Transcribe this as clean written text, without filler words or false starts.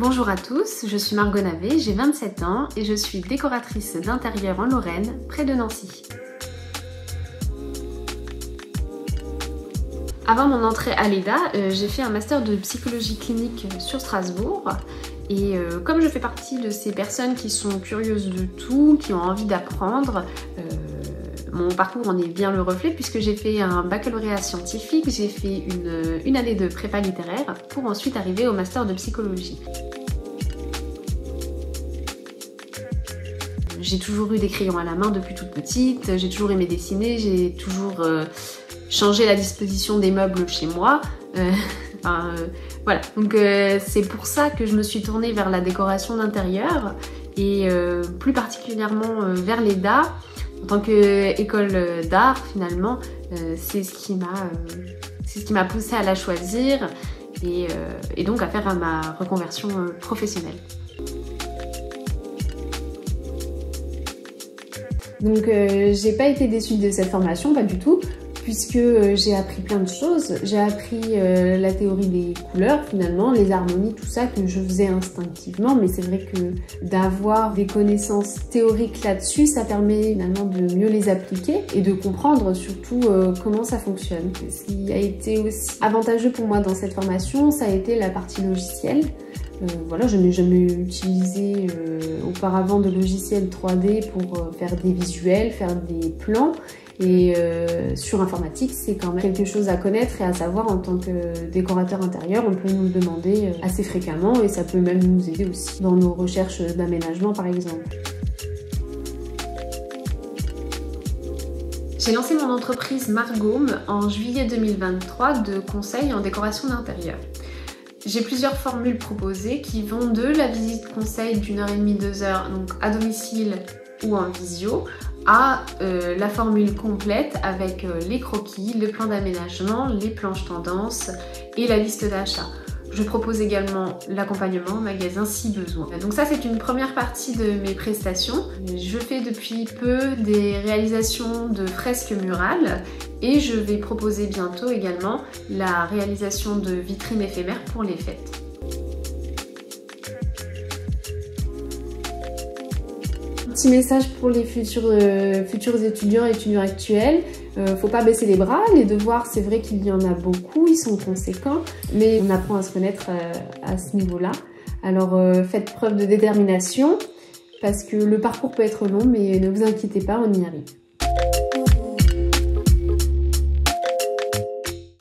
Bonjour à tous, je suis Margot Navet, j'ai 27 ans et je suis décoratrice d'intérieur en Lorraine, près de Nancy. Avant mon entrée à l'EDA, j'ai fait un master de psychologie clinique sur Strasbourg. Et comme je fais partie de ces personnes qui sont curieuses de tout, qui ont envie d'apprendre, mon parcours en est bien le reflet puisque j'ai fait un baccalauréat scientifique, j'ai fait une année de prépa littéraire pour ensuite arriver au master de psychologie. J'ai toujours eu des crayons à la main depuis toute petite, j'ai toujours aimé dessiner, j'ai toujours changé la disposition des meubles chez moi. Voilà, donc c'est pour ça que je me suis tournée vers la décoration d'intérieur et plus particulièrement vers l'EDA. En tant qu'école d'art, finalement, c'est ce qui m'a poussée à la choisir et donc à faire ma reconversion professionnelle. Donc j'ai pas été déçue de cette formation, pas du tout, puisque j'ai appris plein de choses. J'ai appris la théorie des couleurs finalement, les harmonies, tout ça que je faisais instinctivement, mais c'est vrai que d'avoir des connaissances théoriques là-dessus, ça permet finalement de mieux les appliquer et de comprendre surtout comment ça fonctionne. Ce qui a été aussi avantageux pour moi dans cette formation, ça a été la partie logicielle. Voilà, je n'ai jamais utilisé auparavant de logiciel 3D pour faire des visuels, faire des plans. Et sur informatique, c'est quand même quelque chose à connaître et à savoir en tant que décorateur intérieur. On peut nous le demander assez fréquemment et ça peut même nous aider aussi dans nos recherches d'aménagement par exemple. J'ai lancé mon entreprise Margome en juillet 2023 de conseil en décoration d'intérieur. J'ai plusieurs formules proposées qui vont de la visite conseil d'1h30, 2 heures, donc à domicile ou en visio, à la formule complète avec les croquis, le plan d'aménagement, les planches tendances et la liste d'achat. Je propose également l'accompagnement en magasin si besoin. Donc ça, c'est une première partie de mes prestations. Je fais depuis peu des réalisations de fresques murales et je vais proposer bientôt également la réalisation de vitrines éphémères pour les fêtes. Petit message pour les futurs étudiants et étudiants actuels, faut pas baisser les bras, les devoirs c'est vrai qu'il y en a beaucoup, ils sont conséquents, mais on apprend à se connaître à ce niveau-là. Alors faites preuve de détermination, parce que le parcours peut être long, mais ne vous inquiétez pas, on y arrive.